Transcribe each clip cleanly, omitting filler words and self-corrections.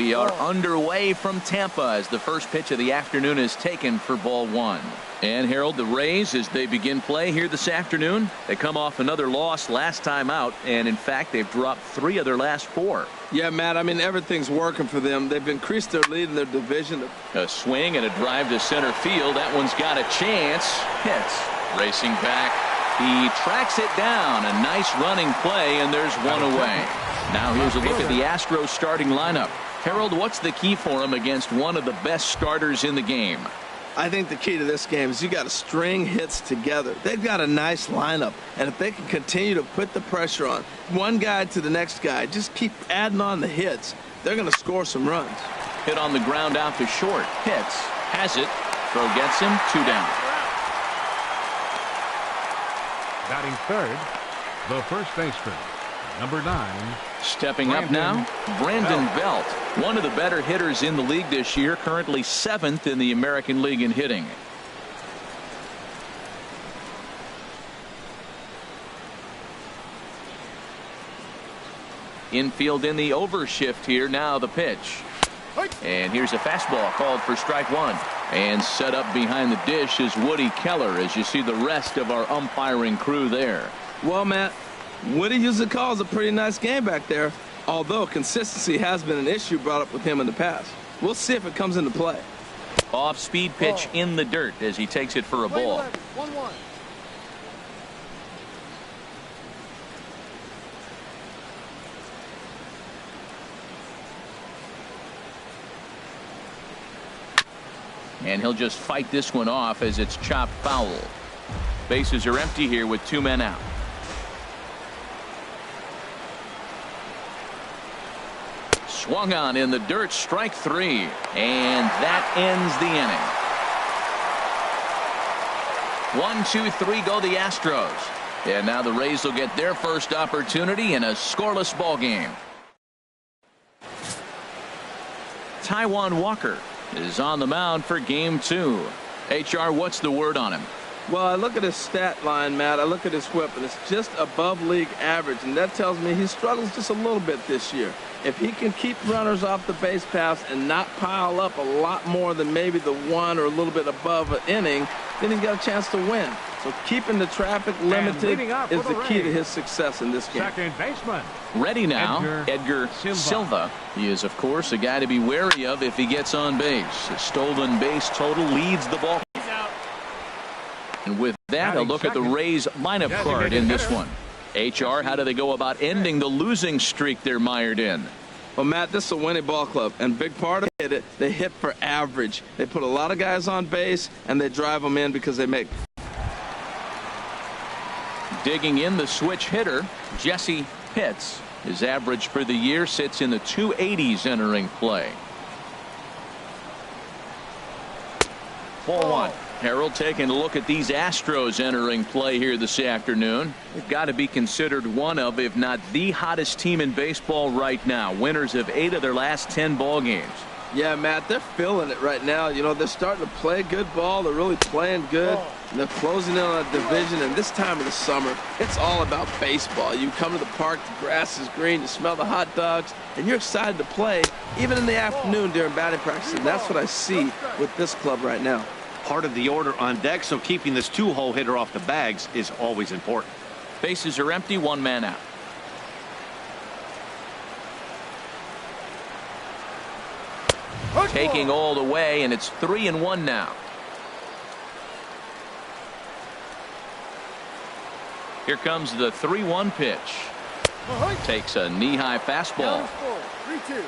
We are underway from Tampa as the first pitch of the afternoon is taken for ball one. And Harold, the Rays, as they begin play here this afternoon, they come off another loss last time out, and in fact they've dropped 3 of their last 4. Yeah, Matt, I mean, everything's working for them. They've increased their lead in their division. A swing and a drive to center field. That one's got a chance. Hits. Racing back. He tracks it down. A nice running play, and there's one away. Now here's a look at the Astros starting lineup. Harold, what's the key for him against one of the best starters in the game? I think the key to this game is you got to string hits together. They've got a nice lineup, and if they can continue to put the pressure on one guy to the next guy, just keep adding on the hits, they're going to score some runs. Hit on the ground out to short. Hits. Has it. Throw gets him. 2 down. Batting third, the first baseman, number 9. Stepping up now, Brandon Belt, one of the better hitters in the league this year, currently 7th in the American League in hitting. Infield in the overshift here. Now the pitch. And here's a fastball called for strike 1. And set up behind the dish is Woody Keller as you see the rest of our umpiring crew there. Well, Matt, Woody usually calls a pretty nice game back there, although consistency has been an issue brought up with him in the past. We'll see if it comes into play. Off-speed pitch in the dirt as he takes it for a ball. 1-1. And he'll just fight this one off as it's chopped foul. Bases are empty here with 2 men out. Swung on in the dirt, strike 3, and that ends the inning. 1, 2, 3 go the Astros, and now the Rays will get their first opportunity in a scoreless ball game. Taijuan Walker is on the mound for game 2. HR, what's the word on him? Well, I look at his stat line, Matt. I look at his whip, and it's just above league average, and that tells me he struggles just a little bit this year. If he can keep runners off the base paths and not pile up a lot more than maybe the 1 or a little bit above an inning, then he got a chance to win. So keeping the traffic limited is the key to his success in this game. Second baseman. Ready now, Edgar Silva. He is, of course, a guy to be wary of if he gets on base. His stolen base total leads the ball. And with that, a look at the Rays lineup card in this one. HR, how do they go about ending the losing streak they're mired in? Well, Matt, this is a winning ball club, and big part of it, they hit for average. They put a lot of guys on base, and they drive them in because they make. Digging in the switch hitter, Jesse Pitts. His average for the year sits in the 280s entering play. Ball 1. Harold, taking a look at these Astros entering play here this afternoon. They've got to be considered one of, if not the hottest team in baseball right now. Winners of 8 of their last 10 ball games. Yeah, Matt, they're feeling it right now. You know, they're starting to play good ball. They're really playing good. And they're closing in on a division. And this time of the summer, it's all about baseball. You come to the park, the grass is green, you smell the hot dogs, and you're excited to play, even in the afternoon during batting practice. And that's what I see with this club right now. Part of the order on deck, so keeping this 2-hole hitter off the bags is always important. Bases are empty, 1 man out. Taking all the way, and it's 3-1 now. Here comes the 3-1 pitch. Takes a knee-high fastball. 3-2.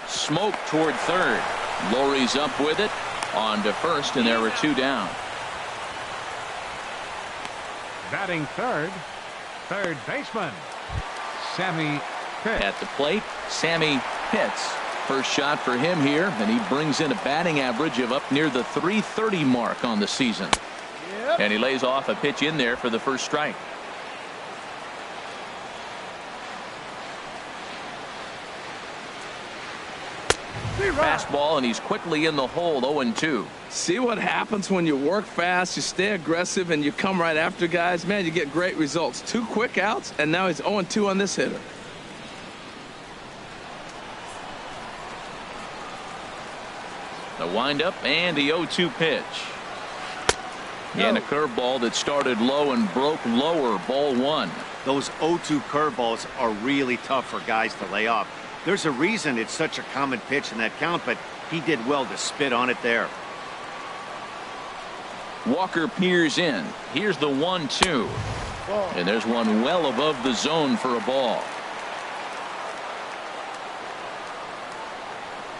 Smoke toward third. Lowry's up with it. On to first, and there were 2 down. Batting third, third baseman, Sammy Pitts. At the plate, Sammy Pitts. First shot for him here, and he brings in a batting average of up near the 330 mark on the season. And he lays off a pitch in there for the first strike. Fastball, and he's quickly in the hole. 0-2. See what happens when you work fast, you stay aggressive, and you come right after guys? Man, you get great results. 2 quick outs, and now he's 0-2 on this hitter. The windup and the 0-2 pitch. And a curveball that started low and broke lower. Ball 1. Those 0-2 curveballs are really tough for guys to lay off. There's a reason it's such a common pitch in that count, but he did well to spit on it there. Walker peers in. Here's the 1-2. And there's one well above the zone for a ball.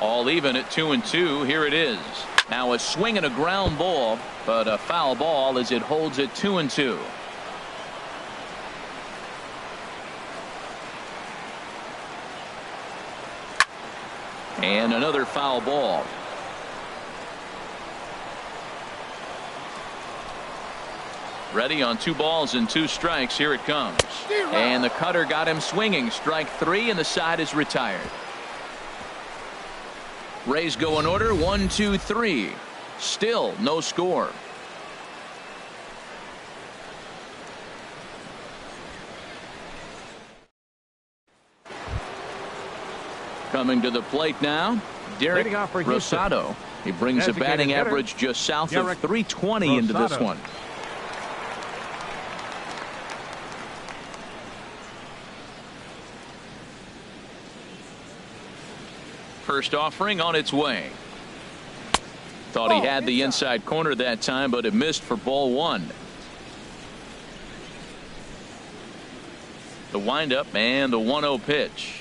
All even at 2-2. Here it is. Now a swing and a ground ball, but a foul ball as it holds at 2-2. And another foul ball. Ready on 2 balls and 2 strikes. Here it comes. And the cutter got him swinging. Strike 3, and the side is retired. Rays go in order. 1, 2, 3. Still no score. Coming to the plate now, Derek Rosado. He brings a batting average just south of 320 into this one. First offering on its way. Thought he had the inside corner that time, but it missed for ball 1. The windup and the 1-0 pitch.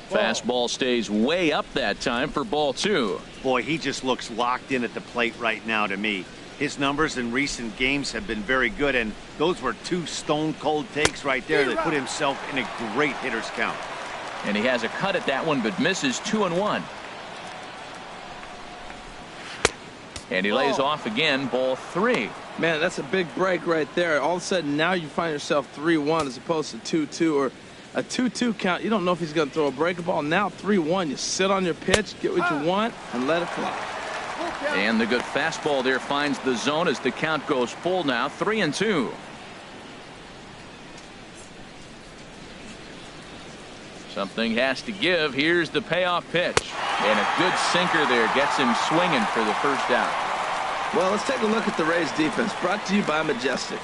Fastball stays way up that time for ball 2. Boy, he just looks locked in at the plate right now to me. His numbers in recent games have been very good, and those were 2 stone-cold takes right there that put himself in a great hitter's count. And he has a cut at that one, but misses 2-1. And he lays off again, ball 3. Man, that's a big break right there. All of a sudden, now you find yourself 3-1 as opposed to 2-2 or a 2-2 count. You don't know if he's going to throw a breaking ball. Now 3-1. You sit on your pitch, get what you want, and let it fly. And the good fastball there finds the zone as the count goes full now. 3-2. Something has to give. Here's the payoff pitch. And a good sinker there gets him swinging for the first out. Well, let's take a look at the Rays defense, brought to you by Majestic.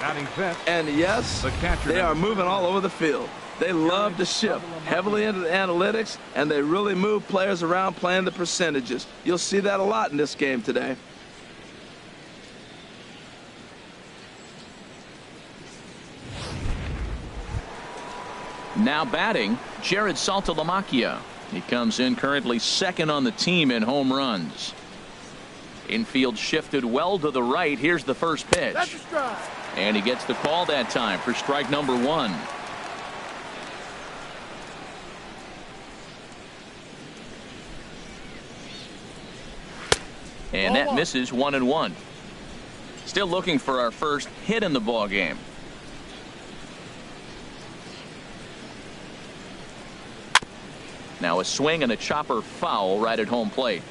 And yes, they are moving all over the field. They love to shift heavily into the analytics, and they really move players around playing the percentages. You'll see that a lot in this game today. Now batting, Jared Saltalamacchia. He comes in currently 2nd on the team in home runs. Infield shifted well to the right. Here's the first pitch. That's a strike. And he gets the call that time for strike number 1. And that misses 1-1. Still looking for our first hit in the ball game. Now a swing and a chopper foul right at home plate.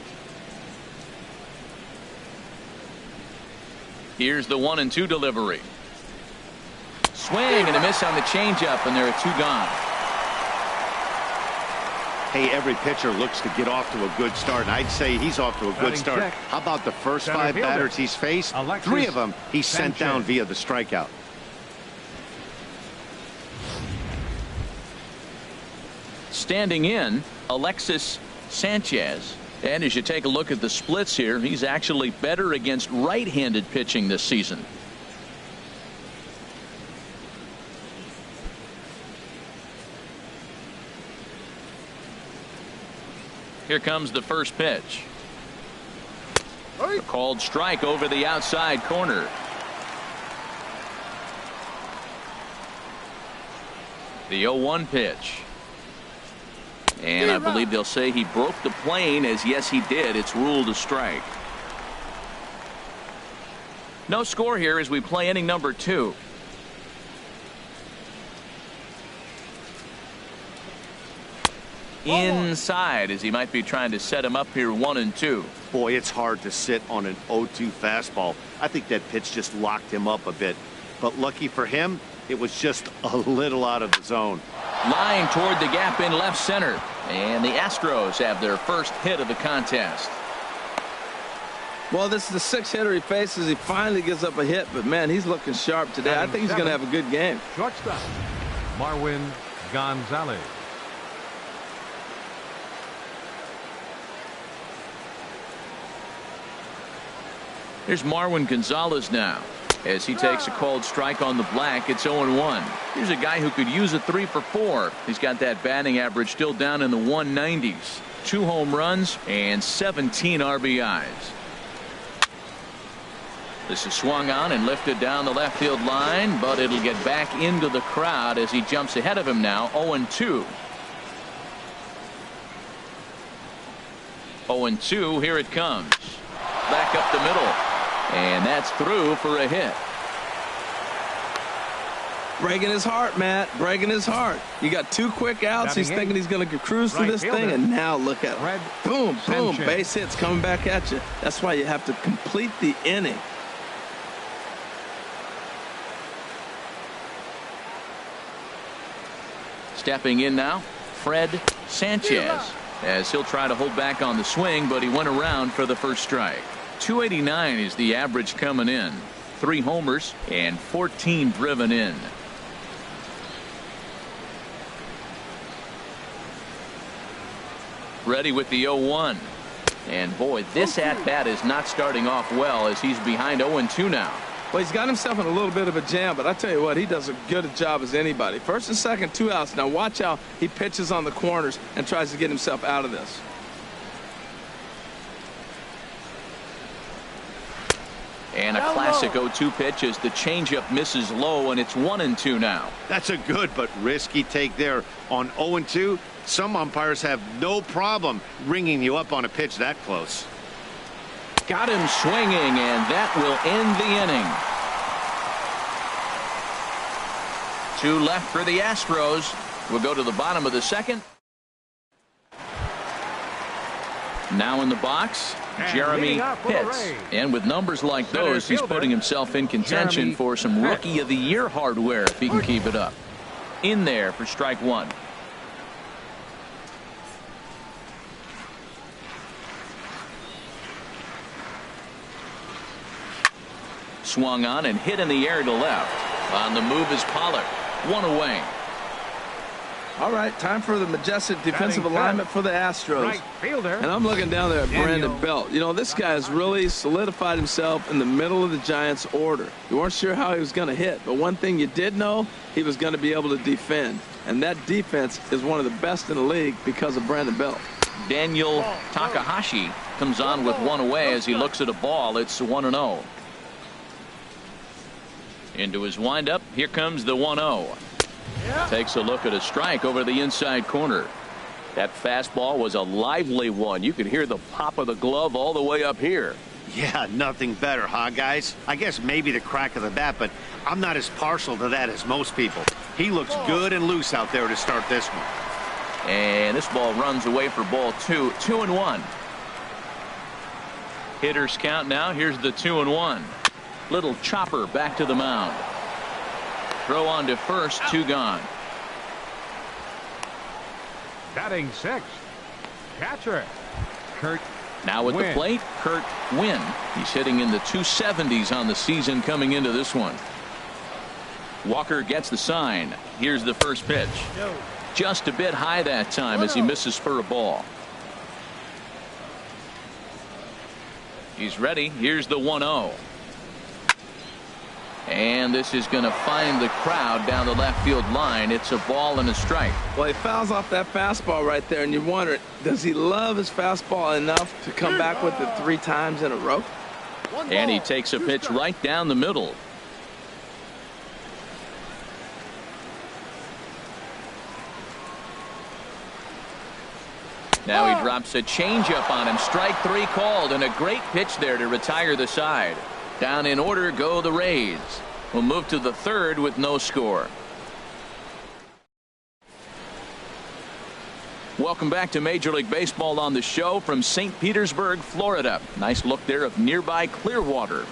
Here's the 1-2 delivery. Swing and a miss on the changeup, and there are 2 gone. Hey, every pitcher looks to get off to a good start, and I'd say he's off to a good start. How about the first 5 batters he's faced? 3 of them he's sent down via the strikeout. Standing in, Alexis Sanchez. And as you take a look at the splits here, he's actually better against right-handed pitching this season. Here comes the first pitch. A called strike over the outside corner. The 0-1 pitch. And I believe they'll say he broke the plane, as yes he did. It's ruled a strike. No score here as we play inning number 2. inside as he might be trying to set him up here 1-2. Boy, it's hard to sit on an 0-2 fastball. I think that pitch just locked him up a bit. But lucky for him, it was just a little out of the zone. Line toward the gap in left center. And the Astros have their first hit of the contest. Well, this is the sixth hitter he faces. He finally gives up a hit, but man, he's looking sharp today. I think he's going to have a good game. Shortstop, Marwin Gonzalez. Here's Marwin Gonzalez now. As he takes a called strike on the black, it's 0-1. Here's a guy who could use a 3 for 4. He's got that batting average still down in the 190s. 2 home runs and 17 RBIs. This is swung on and lifted down the left field line, but it'll get back into the crowd as he jumps ahead of him now. 0-2. 0-2, here it comes. Back up the middle. And that's through for a hit. Breaking his heart, Matt. Breaking his heart. You got 2 quick outs. He's thinking he's going to cruise through this thing, and now look at him. Boom, boom. Base hits coming back at you. That's why you have to complete the inning. Stepping in now, Fred Sanchez, as he'll try to hold back on the swing, but he went around for the first strike. 289 is the average coming in. 3 homers and 14 driven in. Ready with the 0-1. And boy, this at-bat is not starting off well as he's behind 0-2 now. Well, he's got himself in a little bit of a jam, but I tell you what, he does as good a job as anybody. First and second, 2 outs. Now watch how he pitches on the corners and tries to get himself out of this. And a classic 0-2 pitch as the changeup misses low, and it's 1-2 now. That's a good but risky take there. On 0-2, some umpires have no problem ringing you up on a pitch that close. Got him swinging, and that will end the inning. 2 left for the Astros. We'll go to the bottom of the second. Now in the box, Jeremy Pitts. And with numbers like those, he's putting himself in contention for some Rookie of the Year hardware if he can keep it up. In there for strike 1. Swung on and hit in the air to left. On the move is Pollard. 1 away. All right, time for the majestic defensive alignment for the Astros. Right fielder. And I'm looking down there at Brandon Belt. You know, this guy has really solidified himself in the middle of the Giants' order. You weren't sure how he was going to hit, but one thing you did know, he was going to be able to defend. And that defense is one of the best in the league because of Brandon Belt. Daniel Takahashi comes on with 1 away as he looks at a ball. It's 1-0. Into his windup. Here comes the 1-0. Takes a look at a strike over the inside corner. That fastball was a lively one. You could hear the pop of the glove all the way up here. Yeah, nothing better, huh, guys? I guess maybe the crack of the bat, but I'm not as partial to that as most people. He looks good and loose out there to start this one. And this ball runs away for ball 2. 2-1. Hitters count now. Here's the 2-1. Little chopper back to the mound. Throw on to first, 2 gone. Batting 6th, catcher Kurt. Now at the plate, Kurt Wynn. He's hitting in the 270s on the season coming into this one. Walker gets the sign. Here's the first pitch. Just a bit high that time as he misses for a ball. He's ready. Here's the 1-0. And this is going to find the crowd down the left field line. It's a ball and a strike. Well, he fouls off that fastball right there, and you wonder, does he love his fastball enough to come back with it 3 times in a row? And he takes a pitch right down the middle. Now he drops a changeup on him. Strike 3 called, and a great pitch there to retire the side. Down in order go the Rays. We'll move to the 3rd with no score. Welcome back to Major League Baseball on the show from St. Petersburg, Florida. Nice look there of nearby Clearwater.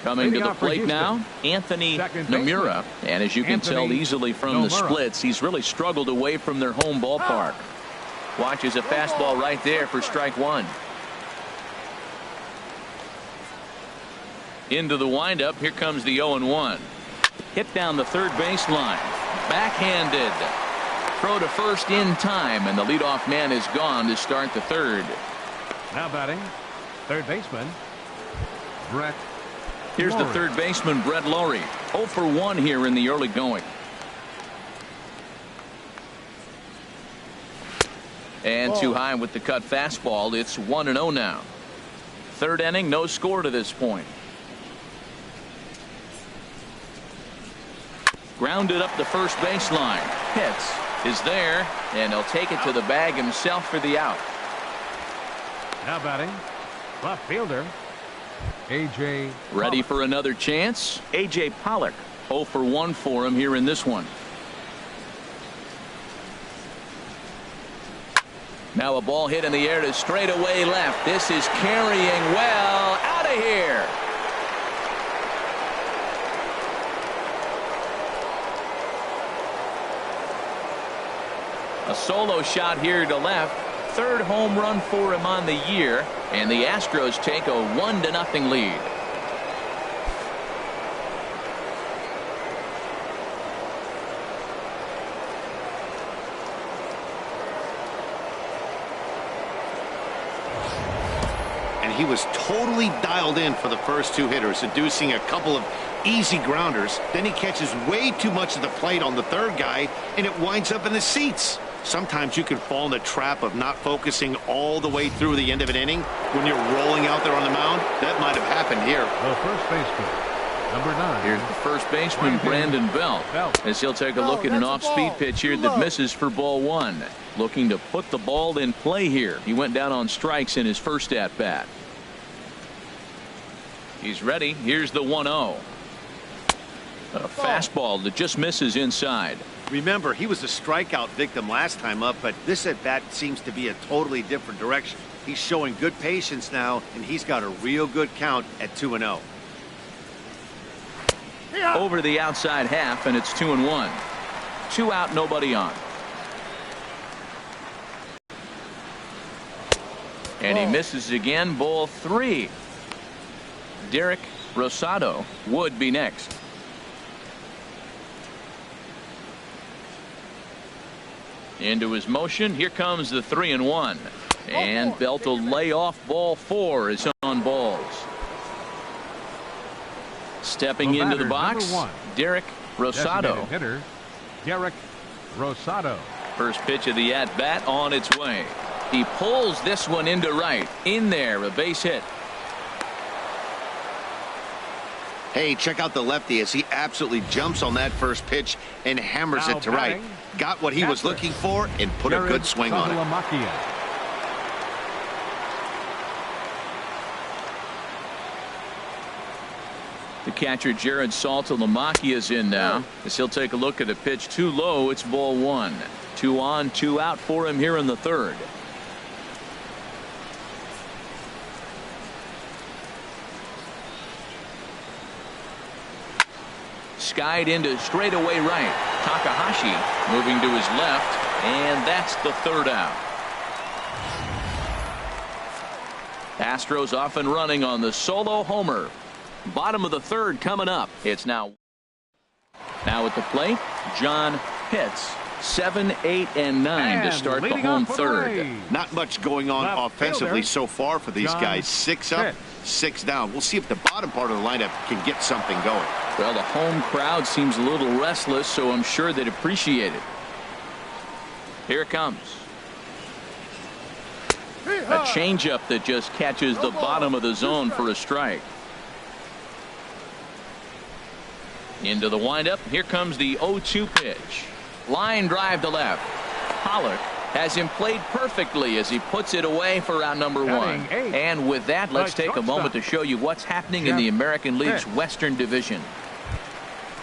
Coming to the plate now, Anthony Nomura. And as you can tell easily from the splits, he's really struggled away from their home ballpark. Watches a fastball right there for strike one. Into the windup. Here comes the 0-1. Hit down the third baseline. Backhanded. Throw to first in time, and the leadoff man is gone to start the third. Now batting, third baseman, Brett. Here's the third baseman, Brett Lowry. 0 for 1 here in the early going. And too high with the cut fastball. It's 1-0 now. Third inning, no score to this point. Grounded up the first baseline. Pitts is there, and he'll take it to the bag himself for the out. Now batting, left fielder, A.J. Ready for another chance? A.J. Pollock. 0 for 1 for him here in this one. Now a ball hit in the air to straightaway left. This is carrying well. Out of here. A solo shot here to left. Third home run for him on the year, and the Astros take a 1-0 lead. And he was totally dialed in for the first two hitters, seducing a couple of easy grounders. Then he catches way too much of the plate on the third guy, and it winds up in the seats. Sometimes you can fall in the trap of not focusing all the way through the end of an inning when you're rolling out there on the mound. That might have happened here. The first baseman, number 9. Here's the first baseman, Brandon Belt, as he'll take a look at an off-speed pitch here that misses for ball 1. Looking to put the ball in play here. He went down on strikes in his first at-bat. He's ready. Here's the 1-0. A fastball that just misses inside. Remember, he was a strikeout victim last time up, but this at-bat seems to be a totally different direction. He's showing good patience now, and he's got a real good count at 2-0. Over the outside half, and it's 2-1. 2 out, nobody on. And he misses again. Ball 3. Derek Rosado would be next. Into his motion. Here comes the 3-1. And Belt will lay off ball 4 is on balls. Stepping into the box, Derek Rosado. Hitter, Derek Rosado. First pitch of the at-bat on its way. He pulls this one into right. In there, a base hit. Hey, check out the lefty as he absolutely jumps on that first pitch and hammers it to right. Got what he was looking for and put a good swing on it. The catcher Jared Saltalamacchia is in now as he'll take a look at a pitch too low. It's ball 1. 2 on, 2 out for him here in the third. Skied into straightaway right. Takahashi moving to his left, and that's the third out. Astros off and running on the solo homer. Bottom of the third coming up. It's now at the plate, John Pitts. 7, 8, and 9 to start the home third. Not much going on offensively so far for these guys. 6 up, 6 down. We'll see if the bottom part of the lineup can get something going. Well, the home crowd seems a little restless, so I'm sure they'd appreciate it. Here it comes. A changeup that just catches the bottom of the zone for a strike. Into the windup. Here comes the 0-2 pitch. Line drive to left. Pollock has him played perfectly as he puts it away for out number 1. And with that, let's take a moment to show you what's happening in the American League's Western Division.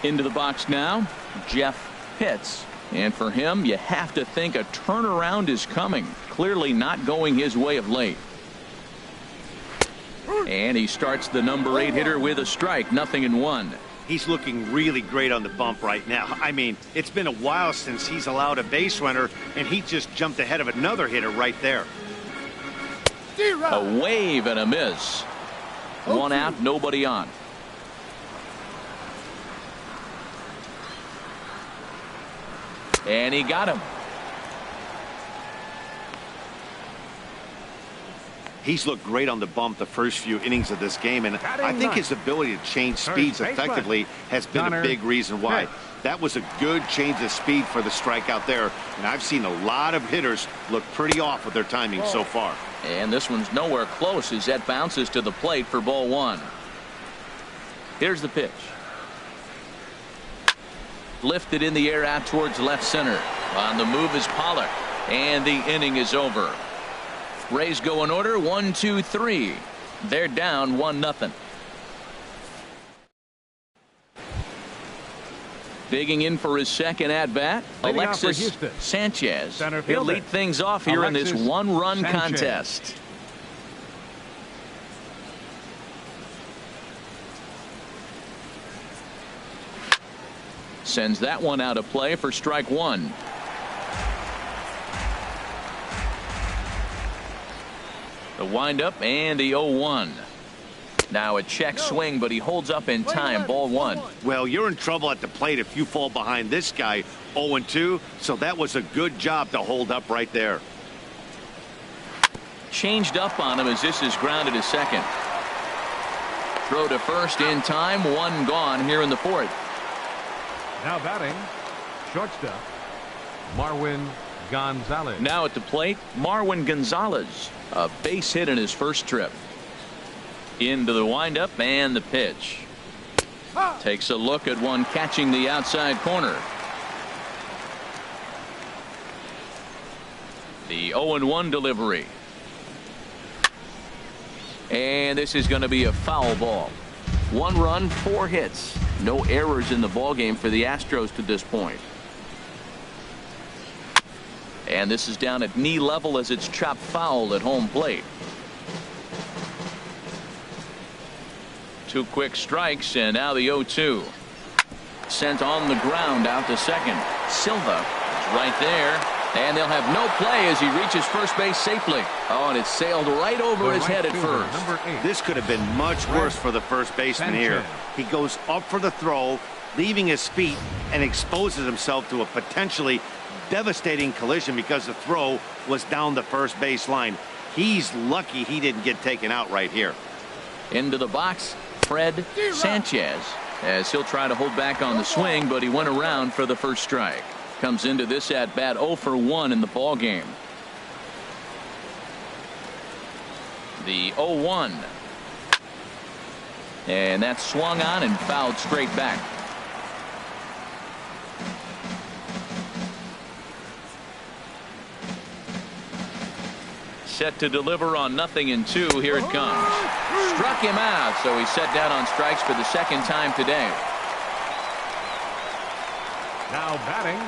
Into the box now, Jeff Pitts. And for him, you have to think a turnaround is coming. Clearly not going his way of late. And he starts the number 8 hitter with a strike. 0-1. He's looking really great on the bump right now. I mean, it's been a while since he's allowed a base runner, and he just jumped ahead of another hitter right there. A wave and a miss. 1 out, nobody on. And he got him. He's looked great on the bump the first few innings of this game, and I think his ability to change speeds effectively has been a big reason why. That was a good change of speed for the strikeout there, and I've seen a lot of hitters look pretty off with their timing so far. And this one's nowhere close as that bounces to the plate for ball 1. Here's the pitch. Lifted in the air out towards left center. On the move is Pollock, and the inning is over. Rays go in order. 1, 2, 3. They're down 1-0. Digging in for his second at bat, Alexis Sanchez. He'll lead things off here in this one-run contest. Sends that one out of play for strike 1. The windup and the 0-1. Now a check swing, but he holds up in time. Ball 1. Well, you're in trouble at the plate if you fall behind this guy. 0-2, so that was a good job to hold up right there. Changed up on him as this is grounded to second. Throw to first in time. 1 gone here in the 4th. Now batting, shortstop, Marwin Gonzalez. Now at the plate, Marwin Gonzalez. A base hit in his first trip. Into the windup and the pitch. Takes a look at one catching the outside corner. The 0-1 delivery. And this is going to be a foul ball. 1 run, 4 hits. No errors in the ballgame for the Astros to this point. And this is down at knee level as it's chopped foul at home plate. 2 quick strikes, and now the 0-2. Sent on the ground out to second. Silva is right there. And they'll have no play as he reaches first base safely. Oh, and it sailed right over his head at first. This could have been much worse for the first baseman here. He goes up for the throw, leaving his feet, and exposes himself to a potentially devastating collision because the throw was down the first base line. He's lucky he didn't get taken out right here. Into the box, Fred Sanchez, as he'll try to hold back on the swing, but he went around for the first strike. Comes into this at bat 0 for 1 in the ball game. The 0-1. And that's swung on and fouled straight back. Set to deliver on 0-2. Here it comes. Struck him out, so he's set down on strikes for the second time today. Now batting,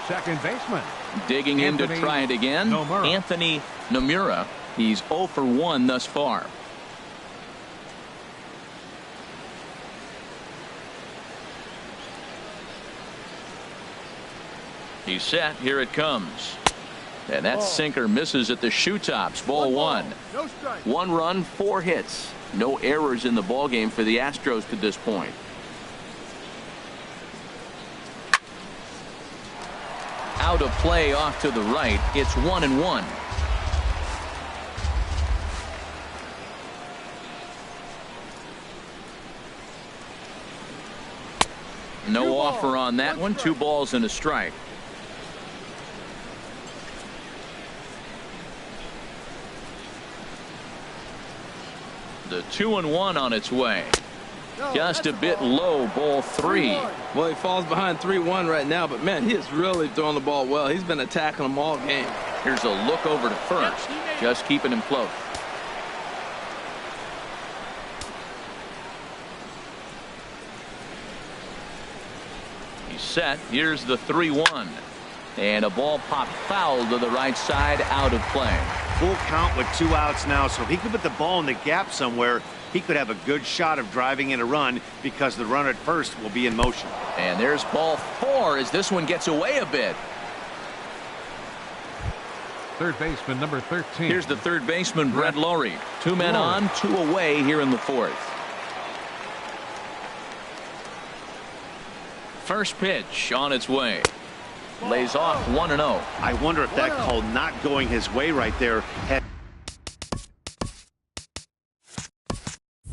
second baseman. Digging in to try it again. Anthony Nomura. He's 0 for 1 thus far. He's set. Here it comes. And that sinker misses at the shoe tops. Ball 1. 1 run, 4 hits. No errors in the ballgame for the Astros to this point. Out of play off to the right. It's 1-1. No offer on that one. 2 balls and a strike. The 2-1 on its way. Just a bit low. Ball 3. Well, he falls behind 3-1 right now, but man, he is really throwing the ball well. He's been attacking them all game. Here's a look over to first, just keeping him close. He set. Here's the 3-1. And a ball popped foul to the right side, out of play. Full count with 2 outs now, so if he could put the ball in the gap somewhere, he could have a good shot of driving in a run because the runner at first will be in motion. And there's ball 4 as this one gets away a bit. Third baseman number 13. Here's the third baseman, Brett Lawrie. 2 men on, 2 away here in the 4th. First pitch on its way. Lays off 1-0. I wonder if that call not going his way right there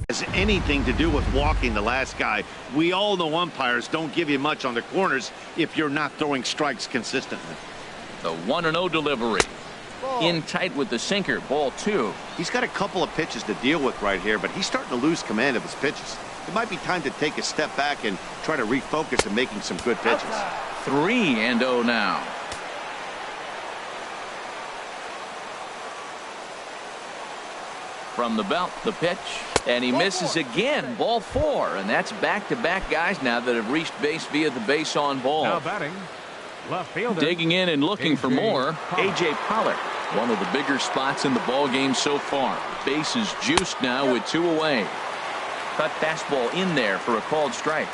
has anything to do with walking the last guy. We all know umpires don't give you much on the corners if you're not throwing strikes consistently. The 1-0 delivery. In tight with the sinker. Ball 2. He's got a couple of pitches to deal with right here, but he's starting to lose command of his pitches. It might be time to take a step back and try to refocus and making some good pitches. 3-0 now. From the belt, the pitch, and he misses again. Ball 4, and that's back-to-back guys now that have reached base via the base on ball. Now batting, left fielder. Digging in and looking for more, A.J. Pollock. One of the bigger spots in the ball game so far. Base is juiced now with 2 away. Cut fastball in there for a called strike.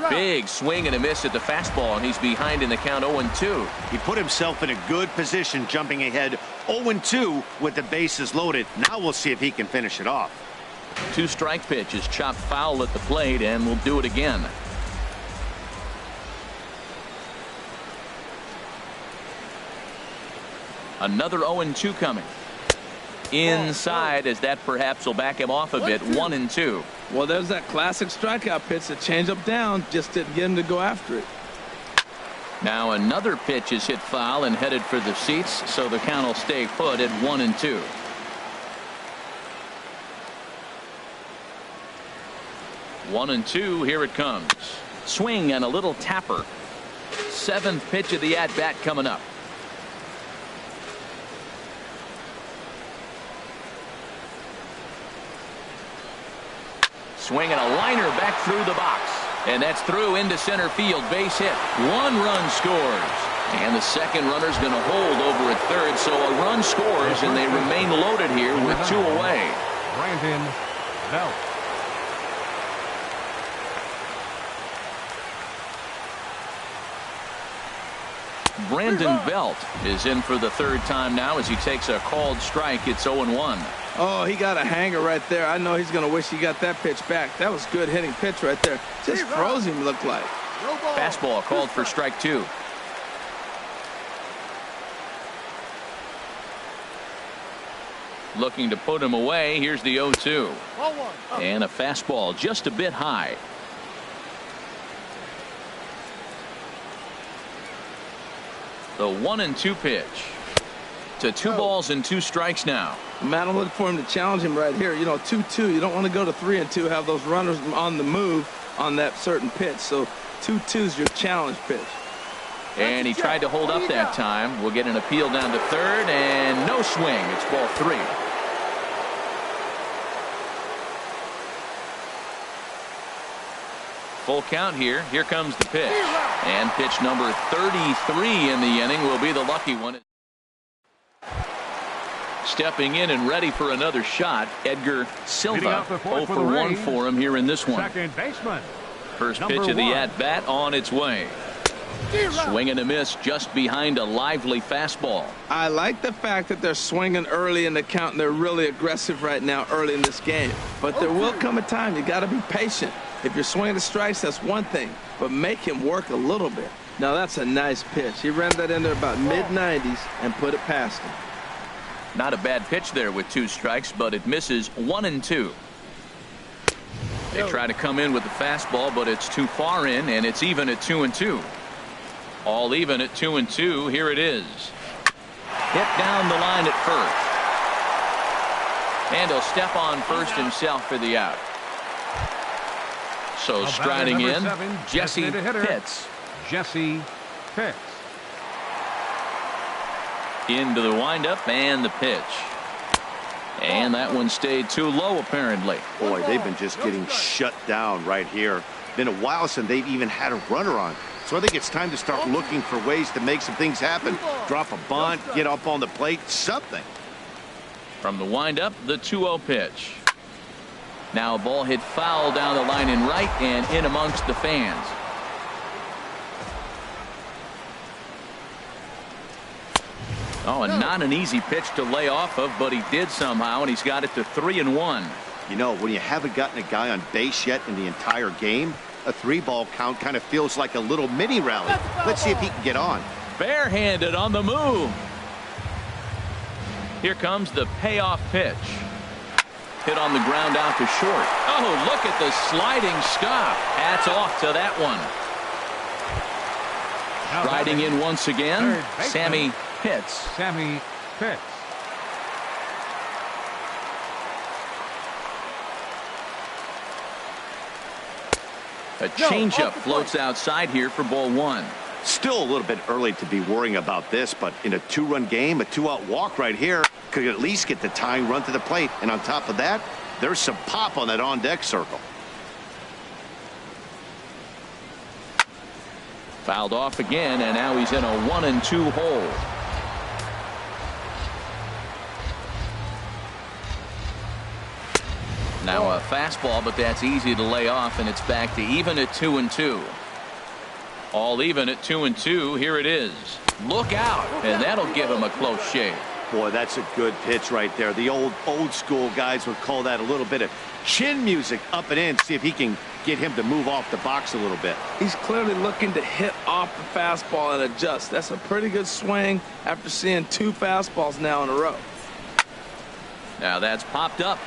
Big swing and a miss at the fastball, and he's behind in the count 0-2. He put himself in a good position jumping ahead 0-2 with the bases loaded. Now we'll see if he can finish it off. 2 strike pitches chopped foul at the plate, and we'll do it again. Another 0-2 coming. Inside, as that perhaps will back him off a bit. 1-2. Well, there's that classic strikeout pitch, the changeup down, just didn't get him to go after it. Now another pitch is hit foul and headed for the seats, so the count will stay put at 1-2. One and two, here it comes. Swing and a little tapper. 7th pitch of the at-bat coming up. Swing and a liner back through the box. And that's through into center field. Base hit. 1 run scores. And the second runner's going to hold over at third. So a run scores, and they remain loaded here with 2 away. Brandon Belt. Brandon Belt is in for the 3rd time now as he takes a called strike. It's 0-1. Oh, he got a hanger right there. I know he's going to wish he got that pitch back. That was good hitting pitch right there. Just froze him, looked like. Fastball called for strike 2. Looking to put him away. Here's the 0-2. And a fastball just a bit high. The 1-2 pitch. To 2 balls and 2 strikes now. Matt, I'm looking for him to challenge him right here. You know, 2-2. You don't want to go to 3-2, have those runners on the move on that certain pitch. So 2-2 is your challenge pitch. And he tried to hold up that time. We'll get an appeal down to third, and no swing. It's ball 3. Full count here. Here comes the pitch. And pitch number 33 in the inning will be the lucky one. Stepping in and ready for another shot, Edgar Silva. 0 for 1 for him here in this one. Second baseman. First pitch of the at-bat on its way. Swing and a miss just behind a lively fastball. I like the fact that they're swinging early in the count, and they're really aggressive right now early in this game. But there will come a time you got to be patient. If you're swinging the strikes, that's one thing, but make him work a little bit. Now that's a nice pitch. He ran that in there about mid-90s and put it past him. Not a bad pitch there with 2 strikes, but it misses 1-2. They try to come in with the fastball, but it's too far in, and it's even at 2-2. All even at 2-2. Here it is. Hit down the line at first. And he'll step on first himself for the out. So striding in, Jesse Pitts. Jesse Pitts. Into the windup and the pitch. And that one stayed too low, apparently. Boy, they've been just getting shut down right here. Been a while since they've even had a runner on. So I think it's time to start looking for ways to make some things happen. Drop a bunt, get up on the plate, something. From the windup, the 2-0 pitch. Now a ball hit foul down the line in right and in amongst the fans. Oh, and not an easy pitch to lay off of, but he did somehow, and he's got it to 3-1. You know, when you haven't gotten a guy on base yet in the entire game, a 3-ball count kind of feels like a little mini rally. Let's see if he can get on. Barehanded on the move. Here comes the payoff pitch. Hit on the ground out to short. Oh, look at the sliding stop. Hats off to that one. Riding in once again, Sammy Pitts. Sammy Pitts. A changeup floats outside here for ball 1. Still a little bit early to be worrying about this, but in a 2-run game, a 2-out walk right here could at least get the tying run to the plate. And on top of that, there's some pop on that on-deck circle. Fouled off again, and now he's in a 1-2 hole. Now a fastball, but that's easy to lay off, and it's back to even at 2-2. All even at 2-2. Here it is. Look out, and that'll give him a close shave. Boy, that's a good pitch right there. The old school guys would call that a little bit of chin music up and in. See if he can get him to move off the box a little bit. He's clearly looking to hit off the fastball and adjust. That's a pretty good swing after seeing 2 fastballs now in a row. Now that's popped up.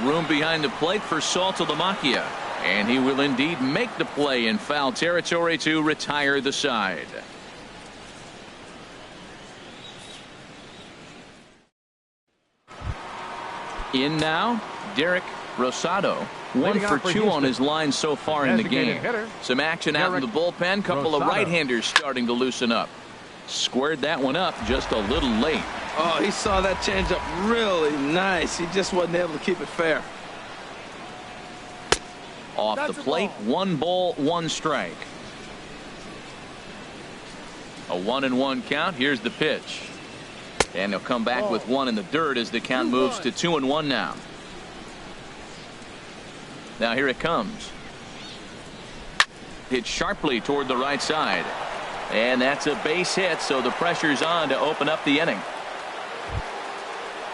Room behind the plate for Saltalamacchia. And he will indeed make the play in foul territory to retire the side. In now, Derek Rosado. 1 for 2 on his line so far in the game. Some action out in the bullpen. Couple of right-handers starting to loosen up. Squared that one up just a little late. Oh, he saw that changeup really nice. He just wasn't able to keep it fair. Off the plate, 1 ball, 1 strike. A 1-1 count. Here's the pitch. And he'll come back with 1 in the dirt as the count moves to 2-1 now. Now here it comes. Hit sharply toward the right side. And that's a base hit, so the pressure's on to open up the inning.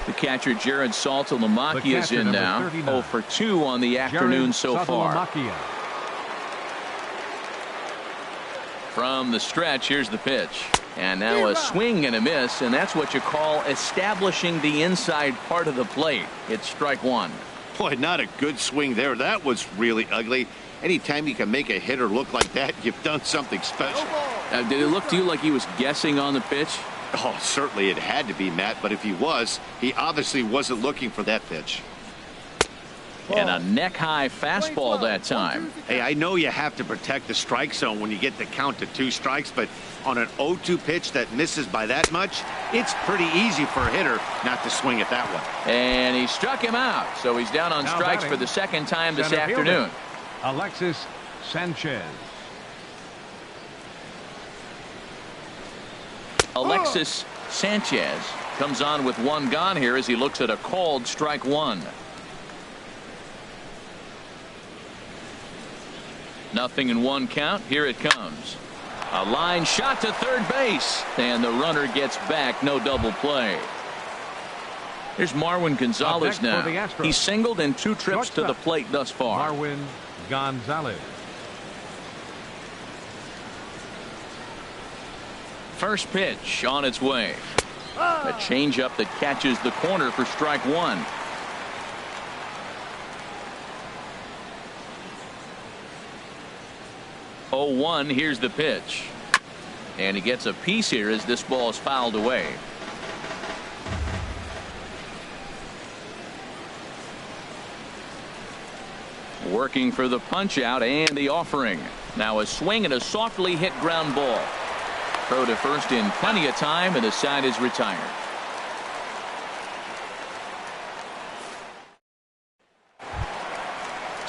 The catcher Jared Saltalamacchia is in now. 0 for 2 on the afternoon so far. From the stretch, here's the pitch. And now a swing and a miss, and that's what you call establishing the inside part of the plate. It's strike 1. Boy, not a good swing there. That was really ugly. Anytime you can make a hitter look like that, you've done something special. Did it look to you like he was guessing on the pitch? Oh, certainly it had to be, Matt, but if he was, he obviously wasn't looking for that pitch. And a neck-high fastball that time. Hey, I know you have to protect the strike zone when you get the count to 2 strikes, but on an 0-2 pitch that misses by that much, it's pretty easy for a hitter not to swing at that one. And he struck him out, so he's down on strikes for the second time this afternoon. Alexis Sanchez. Alexis Sanchez comes on with 1 gone here as he looks at a called strike 1. 0-1 count. Here it comes. A line shot to third base, and the runner gets back. No double play. Here's Marwin Gonzalez now. He's singled in 2 trips to the plate thus far. Marwin Gonzalez. First pitch on its way. A changeup that catches the corner for strike 1. Oh, 1. Here's the pitch. And he gets a piece here as this ball is fouled away. Working for the punch out and the offering. Now a swing and a softly hit ground ball. Throw to first in plenty of time, and the side is retired.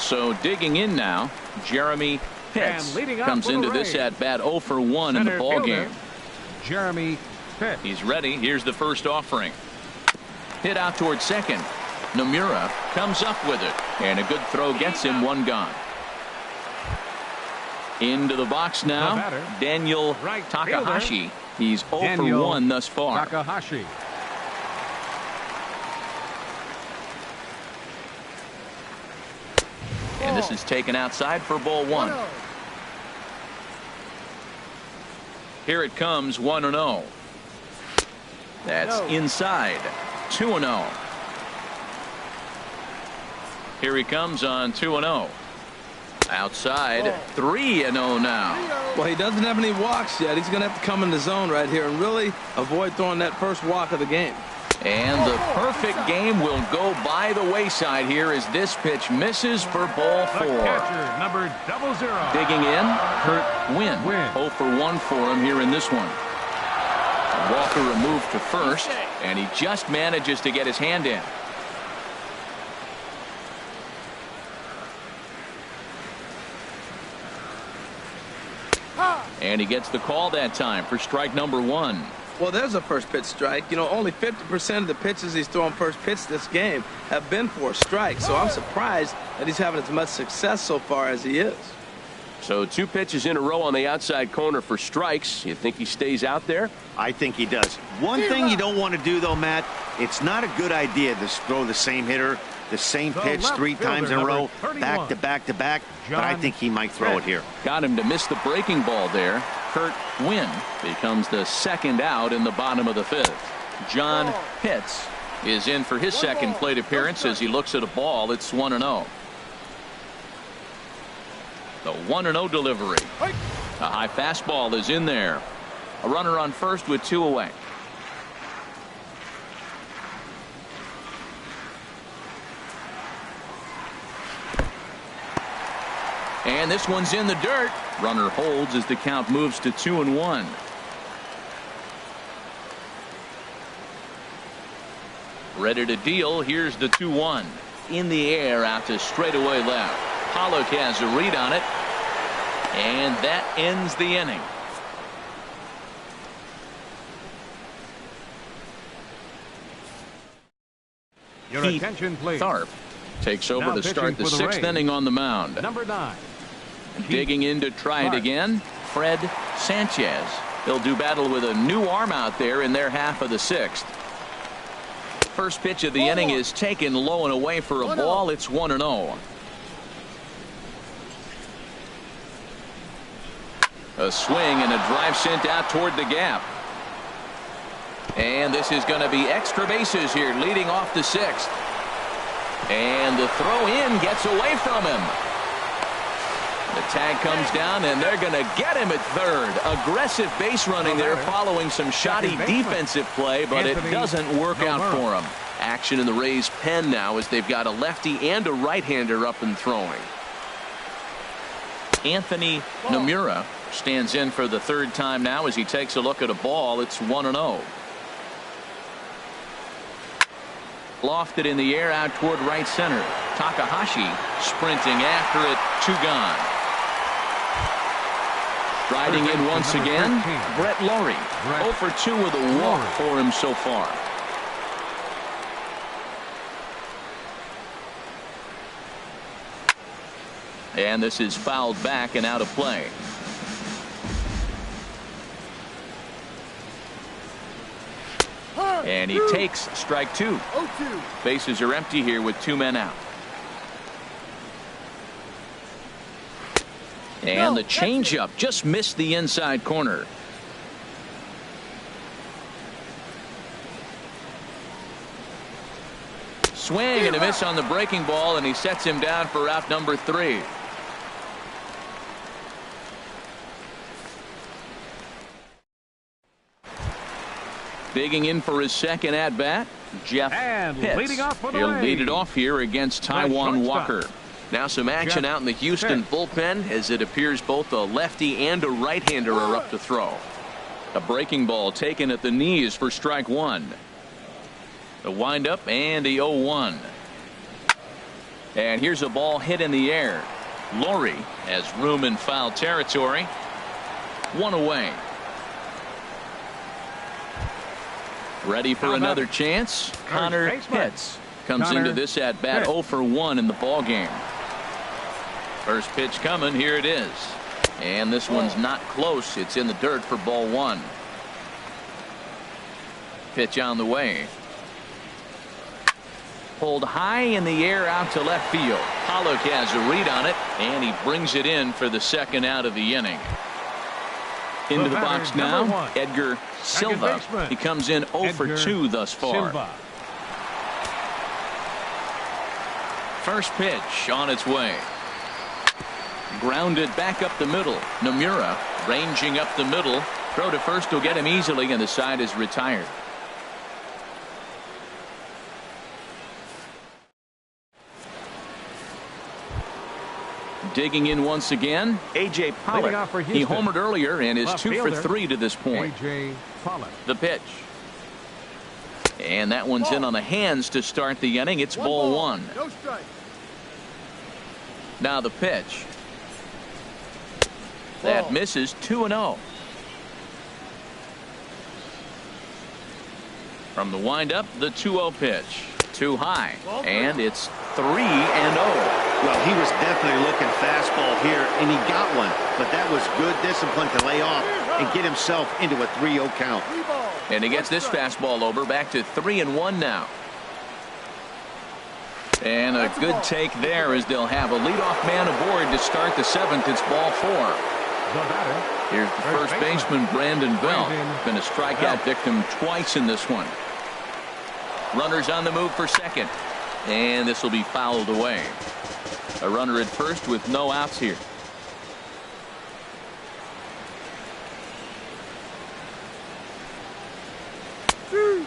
So digging in now, Jeremy Pitts comes into this at bat 0 for 1 in the ball game. Jeremy Pitts. He's ready. Here's the first offering. Hit out towards second. Nomura comes up with it, and a good throw gets him one gone. Into the box now, Daniel Takahashi. He's 0 for 1 thus far. Takahashi. And this is taken outside for ball 1. Here it comes, 1-0. That's inside, 2-0. Here he comes on 2-0. Outside, 3-0 now. Well, he doesn't have any walks yet. He's going to have to come in the zone right here and really avoid throwing that first walk of the game. And the perfect game will go by the wayside here as this pitch misses for ball 4. The catcher, number 00. Digging in, Kurt Wynn. 0 for 1 for him here in this one. Walker removed to first, and he just manages to get his hand in. And he gets the call that time for strike number 1. Well, there's a first pitch strike. You know, only 50% of the pitches he's throwing first pitch this game have been for strikes. So I'm surprised that he's having as much success so far as he is. So 2 pitches in a row on the outside corner for strikes. You think he stays out there? I think he does. One thing you don't want to do, though, Matt, it's not a good idea to throw the same hitter, the same pitch 3 times in a row, back to back to back. But I think he might throw it here. Got him to miss the breaking ball there. Kurt Wynn becomes the second out in the bottom of the 5th. John Pitts is in for his second plate appearance as he looks at a ball. It's 1-0. The 1-0 delivery. A high fastball is in there. A runner on first with 2 away. And this one's in the dirt. Runner holds as the count moves to 2-1. Ready to deal. Here's the 2-1. In the air out to straightaway left. Pollock has a read on it. And that ends the inning. Your attention, please. Tharp takes over Now to start the pitching for the 6th Rays. inning on the mound. Number 9. Digging in to try it again, Fred Sanchez. He'll do battle with a new arm out there in their half of the 6th. First pitch of the inning is taken low and away for a ball. It's 1-0. A swing and a drive sent out toward the gap. And this is going to be extra bases here leading off the 6th. And the throw in gets away from him. The tag comes down and they're going to get him at third. Aggressive base running there following some shoddy defensive play, but it doesn't work out for him. Action in the Rays pen now as they've got a lefty and a right-hander up and throwing. Anthony Nomura stands in for the 3rd time now as he takes a look at a ball. It's 1-0. Lofted in the air out toward right center. Takahashi sprinting after it. 2 gone. Riding in once again, Brett Laurie. 0 for 2 with a walk for him so far. And this is fouled back and out of play. And he takes strike 2. Bases are empty here with 2 men out. And the changeup just missed the inside corner. Swing and a miss on the breaking ball, and he sets him down for out number 3. Digging in for his second at bat, Jeff Pitts. Leading off for the He'll Rays. lead it off here against Taijuan Walker. Now some action out in the Houston bullpen as it appears both a lefty and a right-hander are up to throw. A breaking ball taken at the knees for strike 1. The windup and the 0-1. And here's a ball hit in the air. Laurie has room in foul territory. One away. Ready for another chance. Connor Pitts comes into this at bat 0 for 1 in the ball game. First pitch coming. Here it is. And this one's not close. It's in the dirt for ball 1. Pitch on the way. Pulled high in the air out to left field. Pollock has a read on it, and he brings it in for the second out of the inning. Into the box now, Edgar Silva. He comes in 0 for 2 thus far. First pitch on its way. Grounded back up the middle. Nomura ranging up the middle. Throw to first will get him easily, and the side is retired. Digging in once again, A.J. Pollock. He homered earlier and is 2 for 3 to this point. A.J. Pollock. The pitch. And that one's in on the hands to start the inning. It's ball 1. No strike. Now the pitch. That misses. 2-0. From the windup, the 2-0 pitch. Too high. And it's 3-0. Well, he was definitely looking fastball here, and he got one. But that was good discipline to lay off and get himself into a 3-0 count. And he gets this fastball over. Back to 3-1 now. And a good take there as they'll have a leadoff man aboard to start the 7th. It's ball 4. Here's the first baseman, Brandon Belt. Been a strikeout victim twice in this one. Runners on the move for second. And this will be fouled away. A runner at first with no outs here.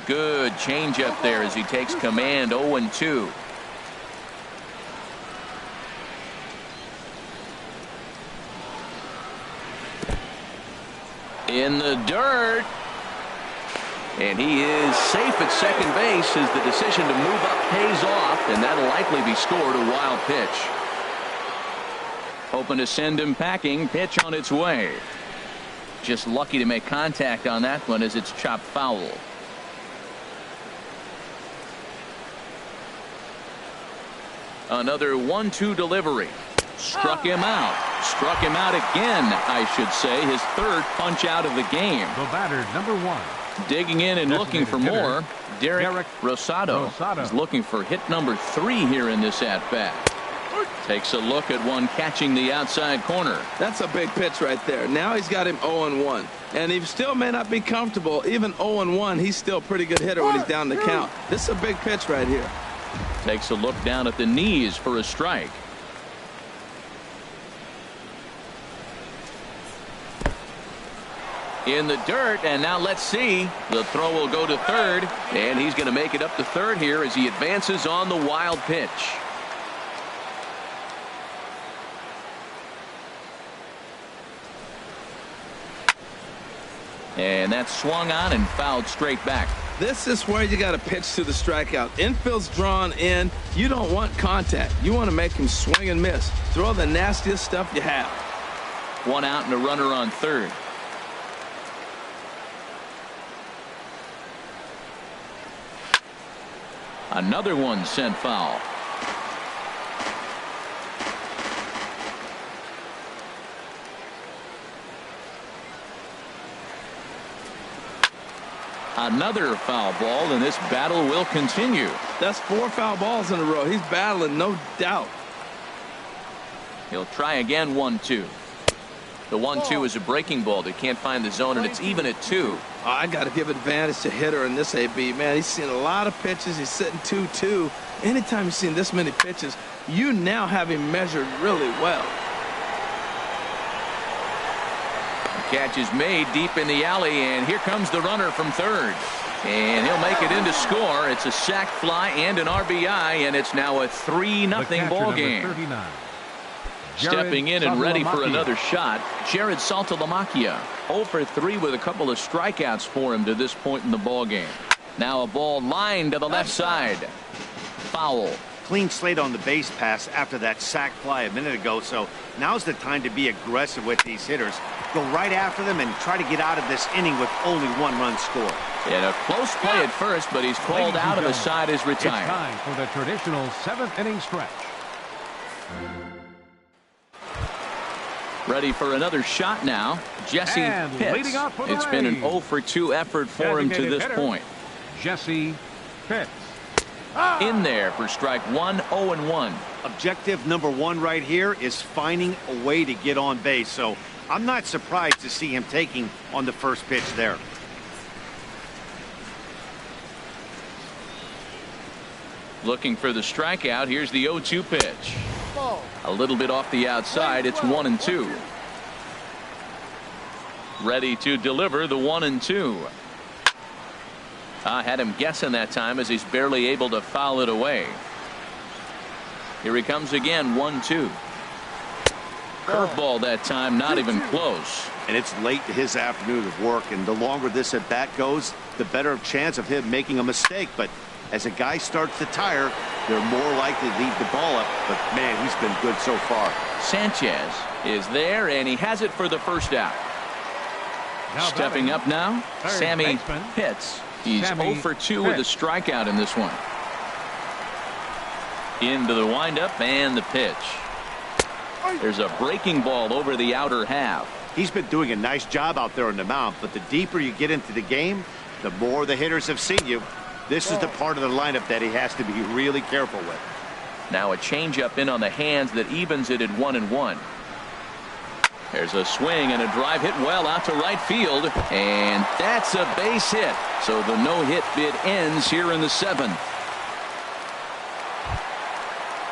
Good changeup there as he takes command. 0-2. In the dirt. And he is safe at second base as the decision to move up pays off, and that'll likely be scored. A wild pitch. Hoping to send him packing. Pitch on its way. Just lucky to make contact on that one as it's chopped foul. Another 1-2 delivery. Struck him out. Struck him out again, I should say. His third punch out of the game. The batter, number 1. Digging in and looking for more. Derek Rosado is looking for hit number 3 here in this at-bat. Takes a look at one catching the outside corner. That's a big pitch right there. Now he's got him 0-1. And he still may not be comfortable. Even 0-1, he's still a pretty good hitter when he's down the count. This is a big pitch right here. Takes a look down at the knees for a strike. In the dirt, and now let's see. The throw will go to third, and he's going to make it up to third here as he advances on the wild pitch. And that's swung on and fouled straight back. This is where you got to pitch to the strikeout. Infield's drawn in. You don't want contact. You want to make him swing and miss. Throw the nastiest stuff you have. One out and a runner on third. Another one sent foul. Another foul ball, and this battle will continue. That's 4 foul balls in a row. He's battling, no doubt. He'll try again. 1-2. The 1-2 is a breaking ball. They can't find the zone, and it's even at 2. I got to give advantage to hitter in this AB. Man, he's seen a lot of pitches. He's sitting 2-2. Anytime you've seen this many pitches, you now have him measured really well. The catch is made deep in the alley, and here comes the runner from third. And he'll make it in to score. It's a sac fly and an RBI, and it's now a 3-0 ball game. 39. Stepping in and ready for another shot, Jared Saltalamacchia. 0 for 3 with a couple of strikeouts for him to this point in the ball game. Now a ball lined to the left side. Foul. clean slate on the base pass after that sac fly a minute ago, so now's the time to be aggressive with these hitters. Go right after them and try to get out of this inning with only 1 run scored. And a close play at first, but he's called out and the side is retired. It's time for the traditional 7th inning stretch. Ready for another shot now. Jesse Pitts. It's been an 0 for 2 effort for him to this point. Jesse Pitts. In there for strike 1, 0-1. Objective number 1 right here is finding a way to get on base, so I'm not surprised to see him taking on the first pitch there. Looking for the strikeout. Here's the 0-2 pitch. A little bit off the outside. It's 1-2. Ready to deliver the 1-2. I had him guessing that time as he's barely able to foul it away. Here he comes again. 1-2. Curveball that time, not even close. And it's late to his afternoon of work, and the longer this at bat goes, the better chance of him making a mistake. But as a guy starts to tire, they're more likely to leave the ball up. But man, he's been good so far. Sanchez is there, and he has it for the first out. Stepping up now, Sammy Pitts. He's 0 for 2 with a strikeout in this one. Into the windup and the pitch. There's a breaking ball over the outer half. He's been doing a nice job out there on the mound, but the deeper you get into the game, the more the hitters have seen you. This is the part of the lineup that he has to be really careful with. Now a changeup in on the hands that evens it at 1-1. There's a swing and a drive hit well out to right field, and that's a base hit. So the no-hit bid ends here in the 7th.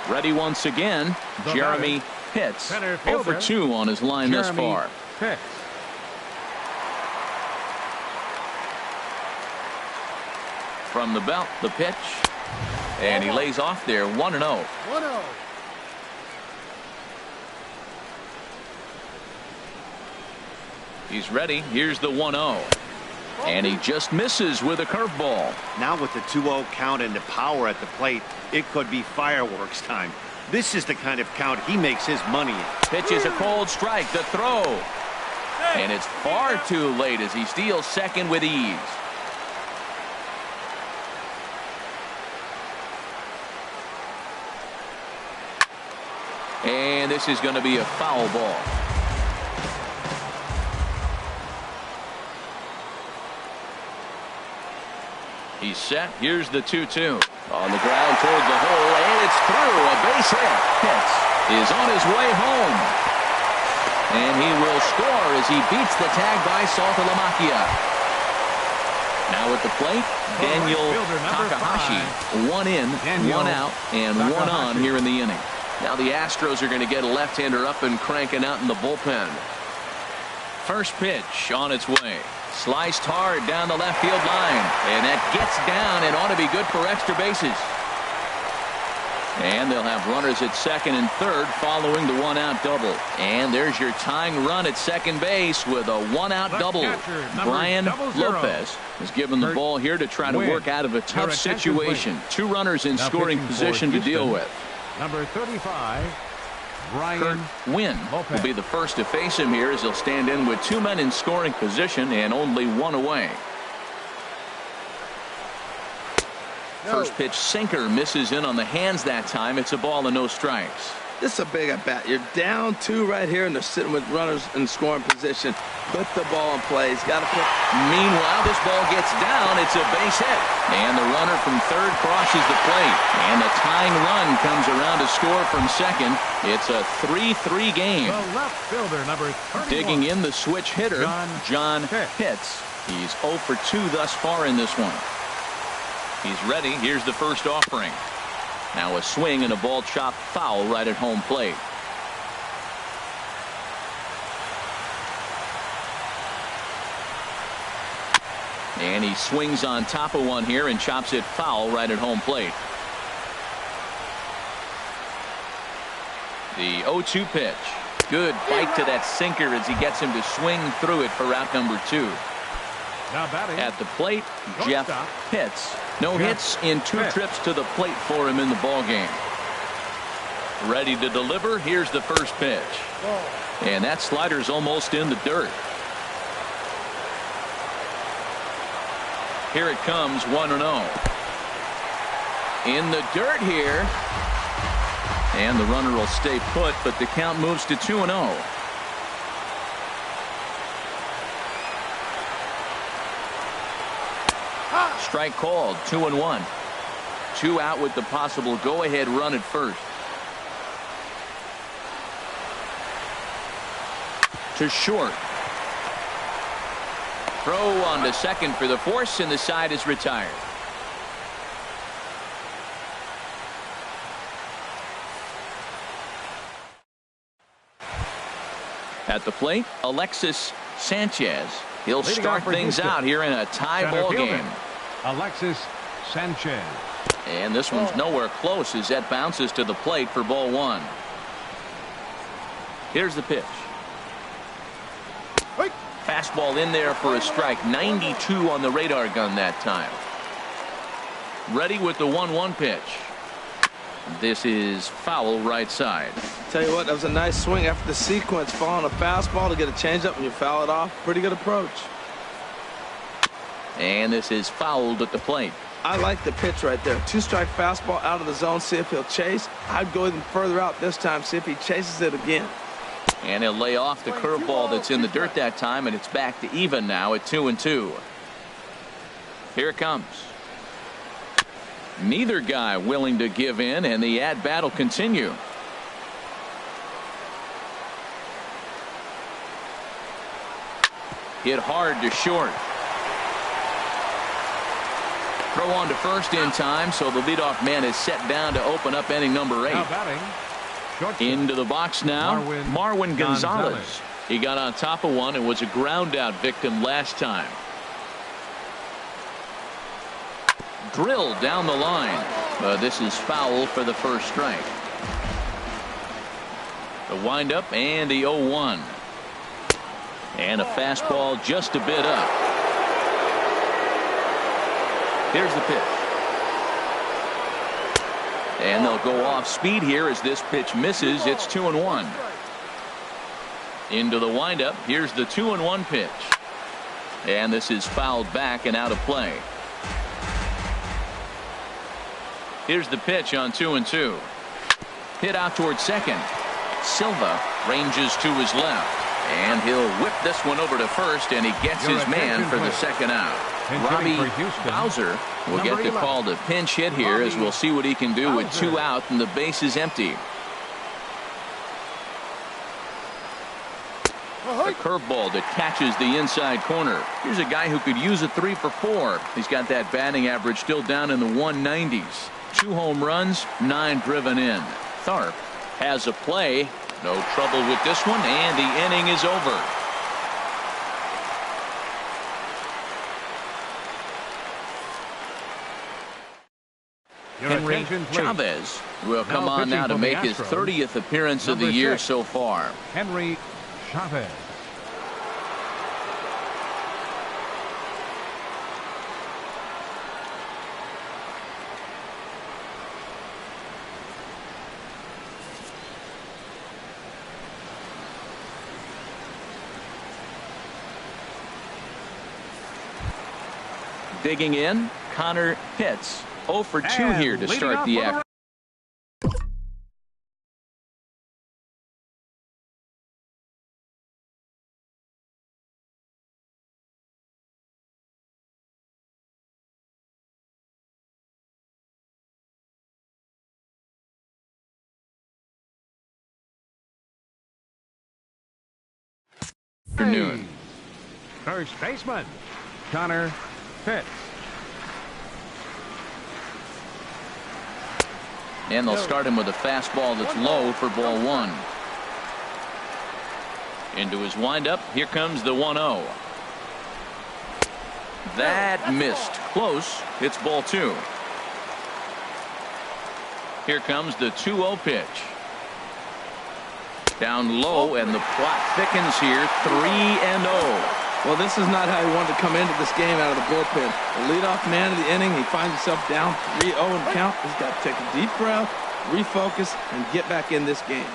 Ready once again, Jeremy Pitts. 0 for 2 on his line thus far. Pitts. From the belt, the pitch, and he lays off there. 1-0. 1-0. He's ready. Here's the 1-0. And he just misses with a curveball. Now with the 2-0 count and the power at the plate, it could be fireworks time. This is the kind of count he makes his money in. Pitch is a cold strike. The throw. And it's far too late as he steals second with ease. And this is going to be a foul ball. He's set. Here's the 2-2. On the ground toward the hole, and it's through. A base hit. Pitts is on his way home. And he will score as he beats the tag by Saltalamacchia. Now at the plate, Daniel Takahashi. 1 in, 1 out, and 1 on here in the inning. Now the Astros are going to get a left-hander up and cranking out in the bullpen. First pitch on its way. Sliced hard down the left field line. And that gets down and ought to be good for extra bases. And they'll have runners at second and third following the 1-out double. And there's your tying run at second base with a 1-out double. Brian Lopez is given the ball here to try to work out of a tough situation. 2 runners in scoring position to deal with. Number 35, Brian Kurt Wynn will be the first to face him here as he'll stand in with 2 men in scoring position and only 1 away. First pitch sinker misses in on the hands that time. It's a ball and no strikes. This is a big at bat. You're down 2 right here, and they're sitting with runners in scoring position. Put the ball in play. He's got to put. Meanwhile, this ball gets down. It's a base hit. And the runner from third crosses the plate. And the tying run comes around to score from second. It's a 3-3 game. The left fielder, number 31. Digging in the switch hitter, John Pitts. Pitts. He's 0 for 2 thus far in this one. He's ready. Here's the first offering. Now a swing and a ball chopped foul right at home plate. And he swings on top of one here and chops it foul right at home plate. The 0-2 pitch. Good bite to that sinker as he gets him to swing through it for route number 2. Now batting. At the plate, Jeff Shortstop. Pitts. No Jeff hits in 2 Pitts. trips to the plate for him in the ballgame. Ready to deliver. Here's the first pitch. And that slider's almost in the dirt. Here it comes, 1-0. In the dirt here. And the runner will stay put, but the count moves to 2-0. Strike called, 2-1. 2 out with the possible go-ahead run at first. To short. Throw on to second for the force, and the side is retired. At the plate, Alexis Sanchez. He'll Leading start off for things Houston. out here in a tie Center ball fielder, game. Alexis Sanchez. And this one's nowhere close as that bounces to the plate for ball 1. Here's the pitch. Fastball in there for a strike. 92 on the radar gun that time. Ready with the 1-1 pitch. This is foul right side. Tell you what, that was a nice swing after the sequence. Following a fastball to get a changeup and you foul it off. Pretty good approach. And this is fouled at the plate. I like the pitch right there. 2-strike fastball out of the zone. See if he'll chase. I'd go even further out this time. See if he chases it again. And he'll lay off the curveball that's in the dirt that time, and it's back to even now at 2-2. Here it comes. Neither guy willing to give in, and the at-bat will continue. Hit hard to short. Throw on to first in time, so the leadoff man is set down to open up inning number 8. Now batting. Shortstop. Into the box now, Marwin Gonzalez. Gonzalez. He got on top of one and was a ground out victim last time. Drilled down the line. This is foul for the first strike. The windup and the 0-1. And a fastball just a bit up. Here's the pitch. And they'll go off speed here as this pitch misses. It's 2-1. Into the windup. Here's the 2-1 pitch. And this is fouled back and out of play. Here's the pitch on 2-2. Hit out towards second. Silva ranges to his left. And he'll whip this one over to first, and he gets his man for the second out. Robbie Bowser will get the call to pinch hit here as we'll see what he can do with 2 out and the base is empty. A curveball that catches the inside corner. Here's a guy who could use a 3 for 4. He's got that batting average still down in the 190s. 2 home runs, 9 driven in. Tharp has a play. No trouble with this one, and the inning is over. Henry Chavez will come on now to make his 30th appearance of the year so far. Henry Chavez. Digging in, Connor Pitts. 0 for 2 here to start the afternoon. First baseman, Connor Pitts. And they'll start him with a fastball that's low for ball 1. Into his windup. Here comes the 1-0. That missed. Close. It's ball 2. Here comes the 2-0 pitch. Down low, and the plot thickens here. 3-0. Well, this is not how he wanted to come into this game out of the bullpen. The leadoff man of the inning, he finds himself down 3-0 in count. He's got to take a deep breath, refocus, and get back in this game.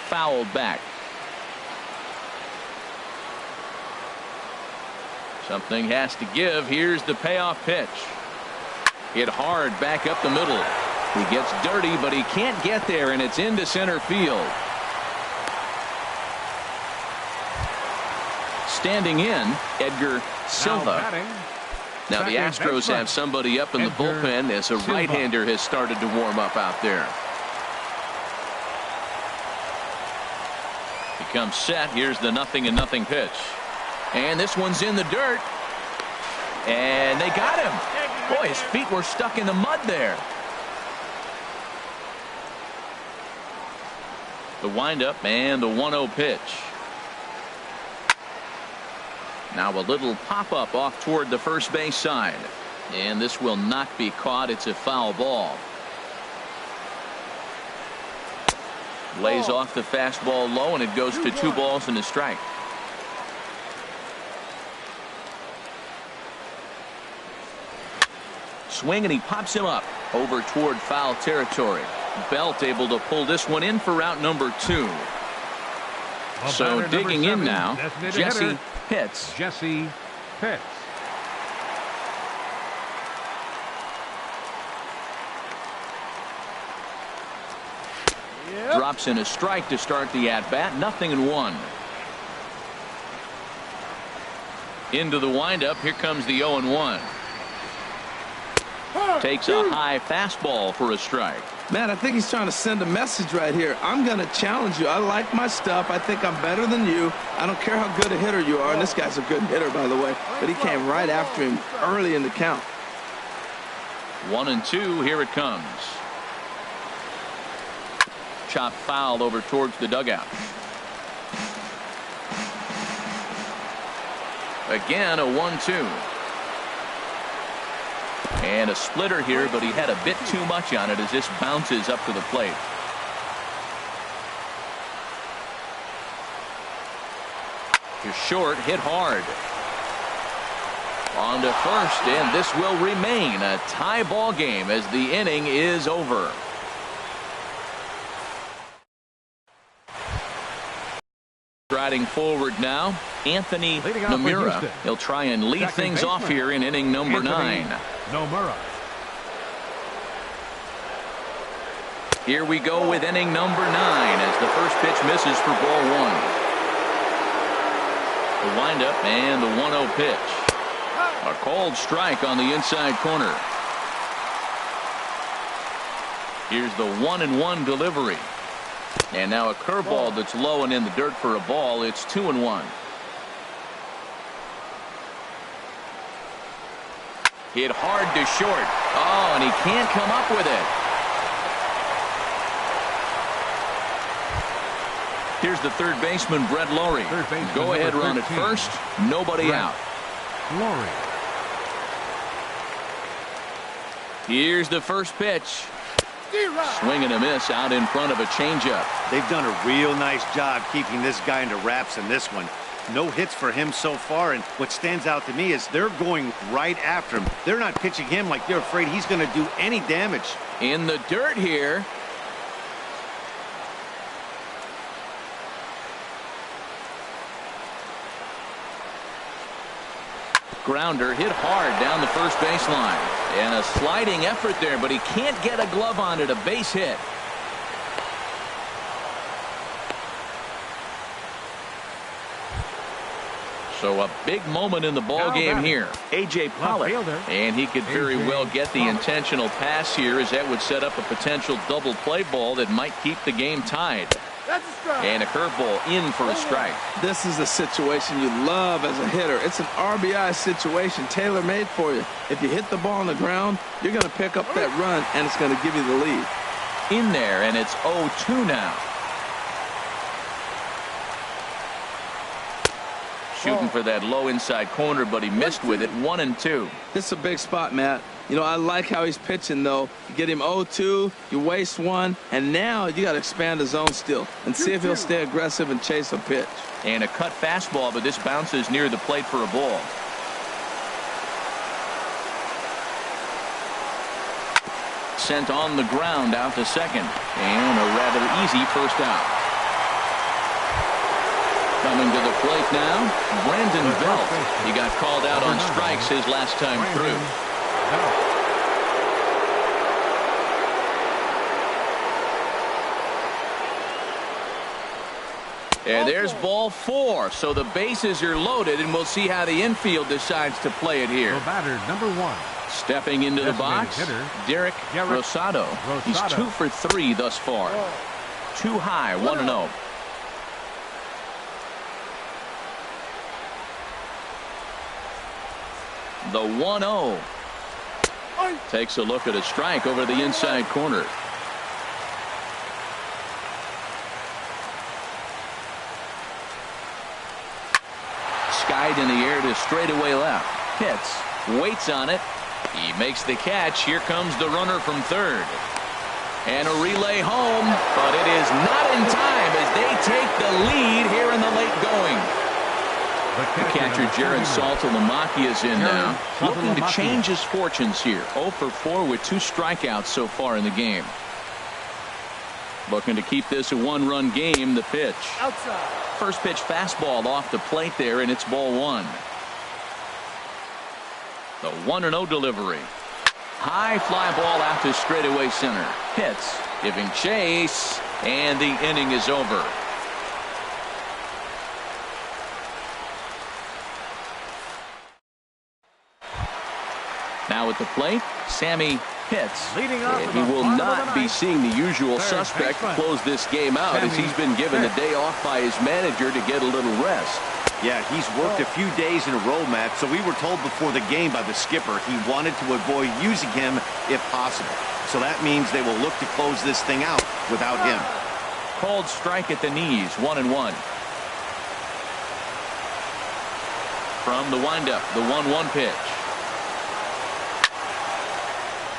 Fouled back. Something has to give. Here's the payoff pitch. Hit hard back up the middle. He gets dirty, but he can't get there, and it's into center field. Standing in, Edgar Silva. Now the Astros have somebody up in the bullpen as a right-hander has started to warm up out there. He comes set. Here's the 0-0 pitch. And this one's in the dirt. And they got him. Boy, his feet were stuck in the mud there. The windup and the 1-0 pitch. Now a little pop-up off toward the first base side. And this will not be caught. It's a foul ball. Lays off the fastball low, and it goes to 2 balls and a strike. Swing, and he pops him up over toward foul territory. Belt able to pull this one in for route number 2. So digging in now, Jesse Pitts. Jesse Pitts. Drops in a strike to start the at-bat. 0-1. Into the windup. Here comes the 0-1. Takes a high fastball for a strike. Man, I think he's trying to send a message right here. I'm going to challenge you. I like my stuff. I think I'm better than you. I don't care how good a hitter you are. And this guy's a good hitter, by the way. But he came right after him early in the count. 1-2. Here it comes. Chop foul over towards the dugout. Again, a 1-2. And a splitter here, but he had a bit too much on it as this bounces up to the plate. You're short, hit hard. On to first, and this will remain a tie ball game as the inning is over. Striding forward now, Anthony Nomura. He'll try and lead things off here in inning number 9. Nomura. Here we go with inning number 9 as the first pitch misses for ball 1. The windup and the 1-0 pitch. A called strike on the inside corner. Here's the 1-1 delivery. And now a curveball that's low and in the dirt for a ball. It's 2-1. Hit hard to short. Oh, and he can't come up with it. Here's the third baseman, Brett Lawrie. Go ahead run at first. Nobody out. Lawrie. Here's the first pitch. Swing and a miss out in front of a changeup. They've done a real nice job keeping this guy into wraps in this one. No hits for him so far, and what stands out to me is they're going right after him. They're not pitching him like they're afraid he's going to do any damage. In the dirt here. Grounder hit hard down the first baseline. And a sliding effort there, but he can't get a glove on it. A base hit. So a big moment in the ball game here. A.J. Pollock. And he could very well get the intentional pass here, as that would set up a potential double play ball that might keep the game tied. And a curveball in for a strike. This is a situation you love as a hitter. It's an RBI situation tailor-made for you. If you hit the ball on the ground, you're going to pick up that run, and it's going to give you the lead. In there, and it's 0-2 now. Shooting for that low inside corner, but he missed with it. 1-2. This is a big spot, Matt. You know, I like how he's pitching, though. You get him 0-2, you waste one, and now you got to expand the zone still and see if he'll stay aggressive and chase a pitch. And a cut fastball, but this bounces near the plate for a ball. Sent on the ground out to second, and a rather easy first out. Coming to the plate now, Brandon Belt. He got called out on strikes his last time through. And there's ball 4, so the bases are loaded, and we'll see how the infield decides to play it here. The batter, number 1. Stepping into the box, Derek Rosado. He's 2 for 3 thus far. Too high, 1-0. The 1-0. Takes a look at a strike over the inside corner. Skied in the air to straightaway left. Hits. Waits on it. He makes the catch. Here comes the runner from third. And a relay home, but it is not in time as they take the lead here in the late going. The catcher, Jared Saltalamacchia, is in now, looking to change his fortunes here. 0 for 4 with 2 strikeouts so far in the game. Looking to keep this a 1-run game. The pitch. Outside. First pitch fastball off the plate there, and it's ball 1. The 1-0 delivery. High fly ball out to straightaway center. Hits. Giving chase, and the inning is over. Now at the plate, Sammy Pitts. And he will not be seeing the usual suspect close this game out, as he's been given the day off by his manager to get a little rest. Yeah, he's worked a few days in a row, Matt, so we were told before the game by the skipper he wanted to avoid using him if possible. So that means they will look to close this thing out without him. Called strike at the knees, 1-1. From the windup, the 1-1 pitch.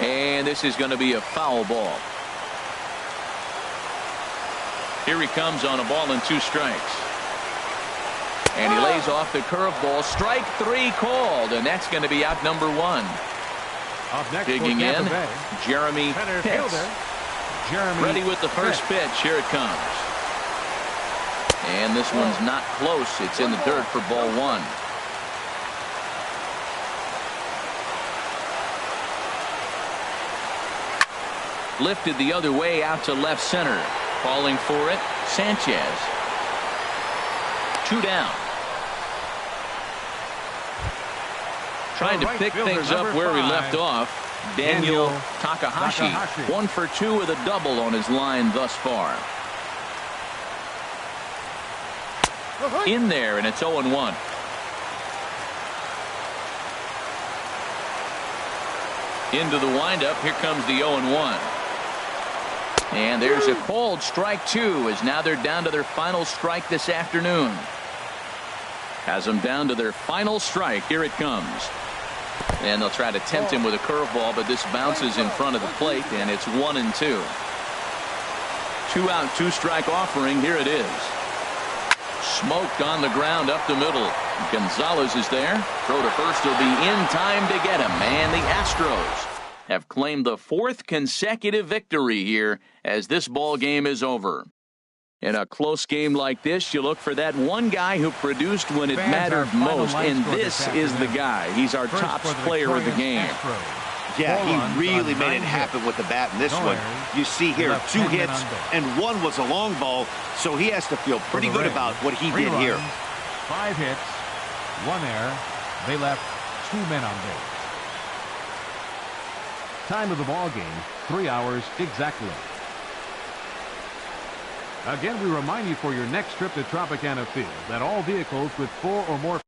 And this is going to be a foul ball. Here he comes on a ball and 2 strikes. And he lays off the curveball. Strike 3 called, and that's going to be out number 1. Digging in, Jeremy Pitts. Ready with the first pitch. Here it comes. And this one's not close. It's in the dirt for ball 1. Lifted the other way out to left center. Calling for it, Sanchez. 2 down. Trying to pick things up where he left off. Daniel Takahashi. 1 for 2 with a double on his line thus far. In there, and it's 0-1. Into the windup. Here comes the 0-1. And there's a called strike 2, as now they're down to their final strike this afternoon. Has them down to their final strike. Here it comes. And they'll try to tempt him with a curveball, but this bounces in front of the plate, and it's 1-2. 2 out, 2 strike offering. Here it is. Smoked on the ground up the middle. Gonzalez is there. Throw to first will be in time to get him. And the Astros have claimed the 4th consecutive victory here as this ball game is over. In a close game like this, you look for that one guy who produced when it mattered most, and this is the guy. He's our top player of the game. Yeah, he really made it happen with the bat in this one. You see here 2 hits, and 1 was a long ball, so he has to feel pretty good about what he did here. 5 hits, 1 error. They left 2 men on base. Time of the ball game, 3 hours exactly. Again, we remind you for your next trip to Tropicana Field that all vehicles with 4 or more